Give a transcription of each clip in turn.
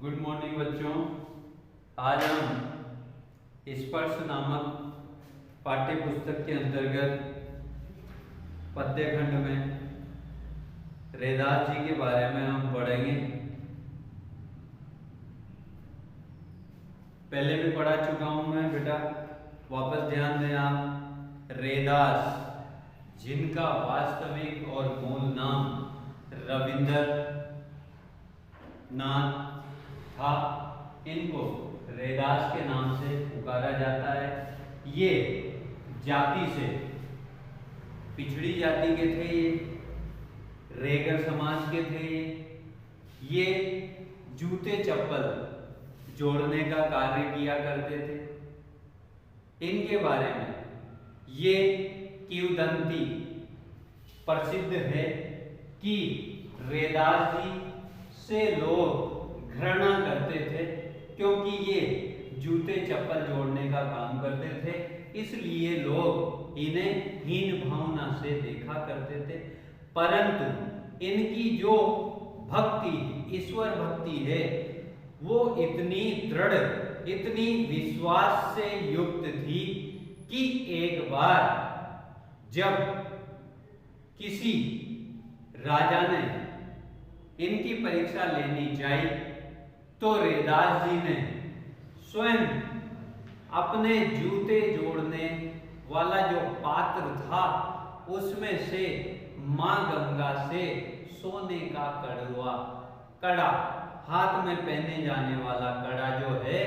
Good morning बच्चों। आज हम स्पर्श नामक पाठ्य पुस्तक के अंतर्गत पद्य खंड में रैदास जी के बारे में हम पढ़ेंगे। पहले भी पढ़ा चुका हूं मैं बेटा, वापस ध्यान दें आप। रैदास, जिनका वास्तविक और मूल नाम रविंद्रनाथ था, इनको रैदास के नाम से पुकारा जाता है। ये जाति से पिछड़ी जाति के थे, ये रेगर समाज के थे। ये जूते चप्पल जोड़ने का कार्य किया करते थे। इनके बारे में ये किंवदंती प्रसिद्ध है कि रैदास जी से लोग घृणा करते थे, क्योंकि ये जूते चप्पल जोड़ने का काम करते थे। इसलिए लोग इन्हें हीन भावना से देखा करते थे। परंतु इनकी जो भक्ति, ईश्वर भक्ति है, वो इतनी दृढ़, इतनी विश्वास से युक्त थी कि एक बार जब किसी राजा ने इनकी परीक्षा लेनी चाहिए, तो रैदास जी ने स्वयं अपने जूते जोड़ने वाला जो पात्र था, उसमें से मां गंगा से सोने का कड़ा, हाथ में पहने जाने वाला कड़ा जो है,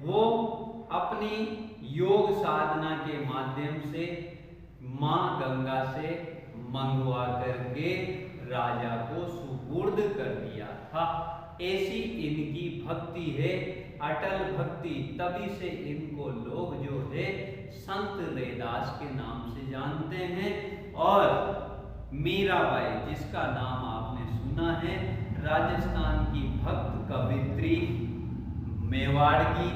वो अपनी योग साधना के माध्यम से मां गंगा से मंगवा करके राजा को सुपुर्द कर दिया था। ऐसी इनकी भक्ति है, अटल भक्ति। तभी से इनको लोग जो है संत रैदास के नाम से जानते हैं। और मीराबाई, जिसका नाम आपने सुना है, राजस्थान की भक्त कवित्री, मेवाड़ की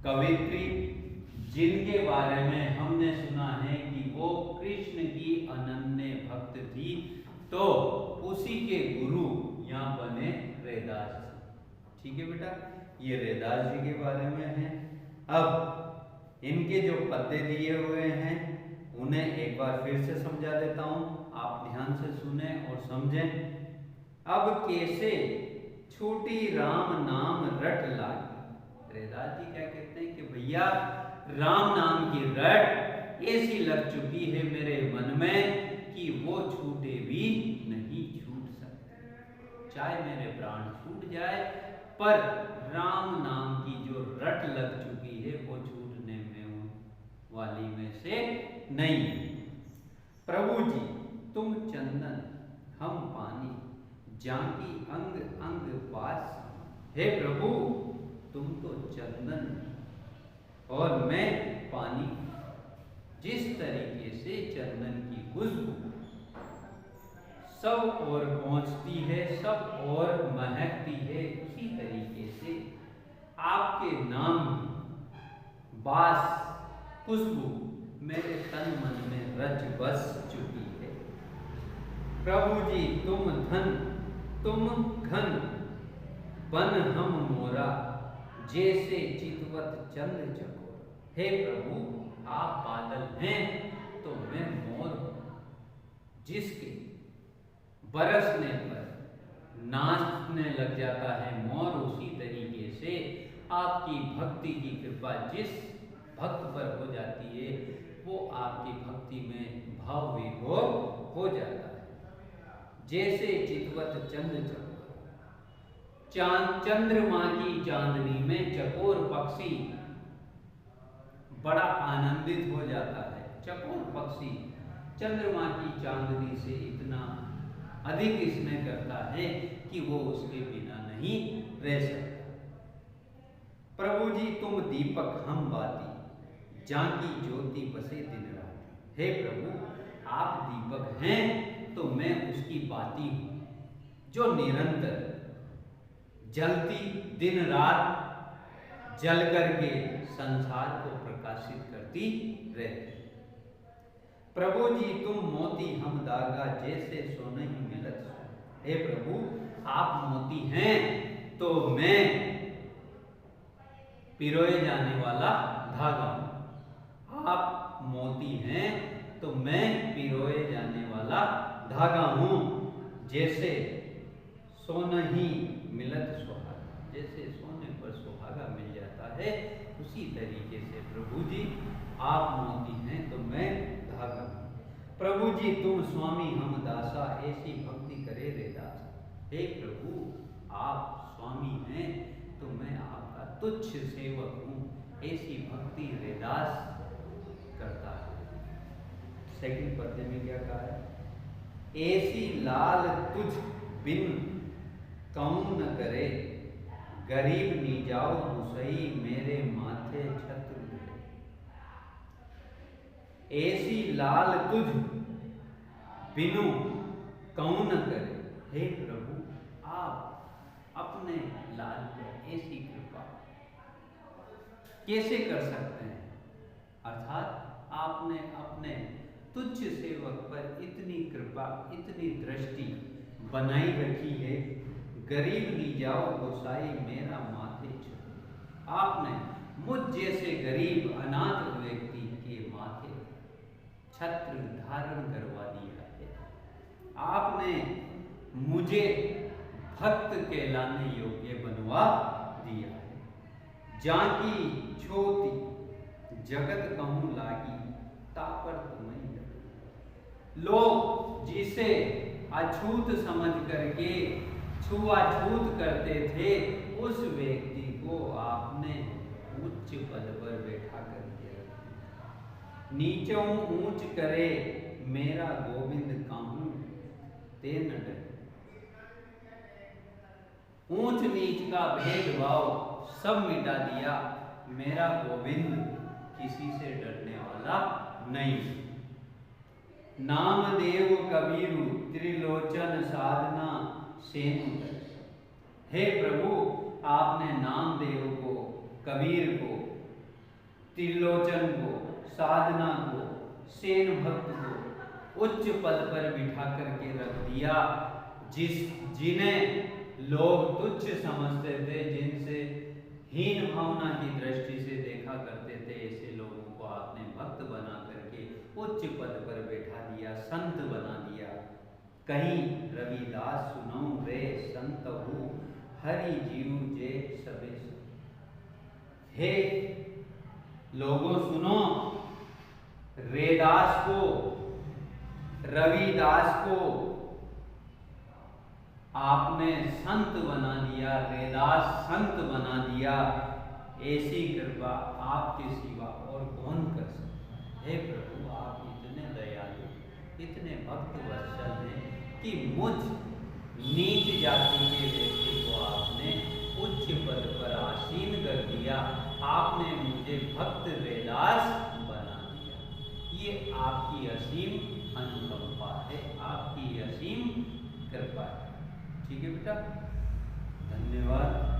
कवित्री, जिनके बारे में हमने सुना है कि वो कृष्ण की अनन्य भक्त थी, तो उसी के गुरु यहाँ बने रैदास। ठीक है बेटा, ये रैदास जी के बारे में है। अब इनके जो पद्य दिए हुए हैं, उन्हें एक बार फिर से समझा देता हूं, आप ध्यान से सुने और समझें। अब कैसे छोटी राम नाम रट लागी। रैदास जी क्या कहते हैं कि भैया, राम नाम की रट ऐसी लग चुकी है मेरे मन में कि वो छूटे भी नहीं छूट सकते। चाहे मेरे प्राण छूट जाए, पर राम नाम की जो रट लग चुकी है, वो छूटने में वाली में से नहीं है। प्रभु जी तुम चंदन, हम पानी, जाकी अंग अंग पास। हे प्रभु, तुम तो चंदन और मैं पानी। जिस तरीके से चंदन की खुशबू सब और पहुंचती है, सब और महकती है, उसी तरीके से आपके नाम की बास, खुशबू मेरे तन मन में रच बस चुकी है। प्रभु जी तुम धन, तुम घन, बन हम मोरा, जैसे चितवत चंद्र चकोर। हे प्रभु, आप बादल हैं तो मैं मोर हूं, जिसके बरसने पर नाचने लग जाता है मोर। उसी तरीके से आपकी भक्ति की कृपा जिस भक्त पर हो जाती है, वो आपकी भक्ति में भाव विभोर हो जाता है। जैसे चितवत चंद्र चकोर, चंद्रमा की चांदनी में चकोर पक्षी बड़ा आनंदित हो जाता है। चकोर पक्षी चंद्रमा की चांदनी से इतना अधिक स्नेह करता है कि वो उसके बिना नहीं रह सकता। प्रभु जी तुम दीपक, हम बाती, जाकी ज्योति बसे दिन रात। हे प्रभु, आप दीपक हैं तो मैं उसकी बाती हूं, जो निरंतर जलती, दिन रात जल करके संसार को प्रकाशित करती रहती। प्रभु जी तुम मोती, हम धागा, जैसे सोने ही मिलत। हे प्रभु, आप मोती हैं तो मैं पिरोए जाने वाला धागा हूं। आप मोती हैं तो मैं पिरोए जाने वाला धागा हूं। जैसे सोना ही मिलत सुहागा, जैसे सोने पर सुहागा मिल जाता है, उसी तरीके से प्रभु जी आप मोती हैं तो मैं धागा हूं। प्रभु जी तुम स्वामी हम दासा, ऐसी भक्ति करे रे दासा। हे प्रभु आप स्वामी हैं तो मैं आपका तुच्छ सेवक हूं, ऐसी भक्ति रेदास करता है। सेकंड पद्य में क्या कहा है? ऐसी लाल तुझ बिन कौन न करे, गरीब नीजाओ मुसई मेरे माथे छत्र गिरे। ऐसी लाल तुझ बिनु कौन न करे। हे प्रभु आप अपने लाल पर ऐसी कृपा कैसे कर सकते हैं? अर्थात आपने अपने तुच्छ सेवक पर इतनी कृपा, इतनी दृष्टि बनाई रखी है। गरीब नी जाओ गोसाई मेरा माथे छत्र। आपने मुझ जैसे गरीब अनाथ व्यक्ति के माथे छत्र धारण करवा दिया है। आपने मुझे भक्त कहलाने योग्य बनवा दिया है। जाकी छोटी जगत कहूं लागी, तापर तुम्हें लोग जिसे अछूत समझ करके छुआछूत करते थे, उस व्यक्ति को आपने उच्च पद पर बैठा कर दिया। नीचों ऊंच करे मेरा गोविंद काहूं ते न डरे। ऊंच नीच का भेदभाव सब मिटा दिया। मेरा गोविंद किसी से डरने वाला नहीं। नामदेव कबीरु त्रिलोचन साधना सेनु। हे प्रभु आपने नामदेव को, कबीर को, त्रिलोचन को, साधना को, सेन भक्त को उच्च पद पर बिठा करके रख दिया। जिन्हें लोग तुच्छ समझते थे, जिनसे हीन भावना की दृष्टि से देखा करते थे, ऐसे लोगों को आपने भक्त बना करके उच्च पद पर बैठा दिया, संत बना दिया। कहीं रविदास सुनऊं रे संत हूँ, हरि जीव जे सबे। हे लोगों सुनो, रेदास को, रविदास को आपने संत बना दिया, रेदास संत बना दिया। ऐसी कृपा आपके सिवा और कौन कर सकता? हे प्रभु आप इतने दयालु, इतने भक्त वत्सल हैं कि मुझ नीच जाति के व्यक्ति को आपने उच्च पद पर आसीन कर दिया। आपने मुझे भक्त रेदास बना दिया। ये आपकी असीम अनुकंपा है, आपकी असीम कृपा है। ठीक है बेटा, धन्यवाद।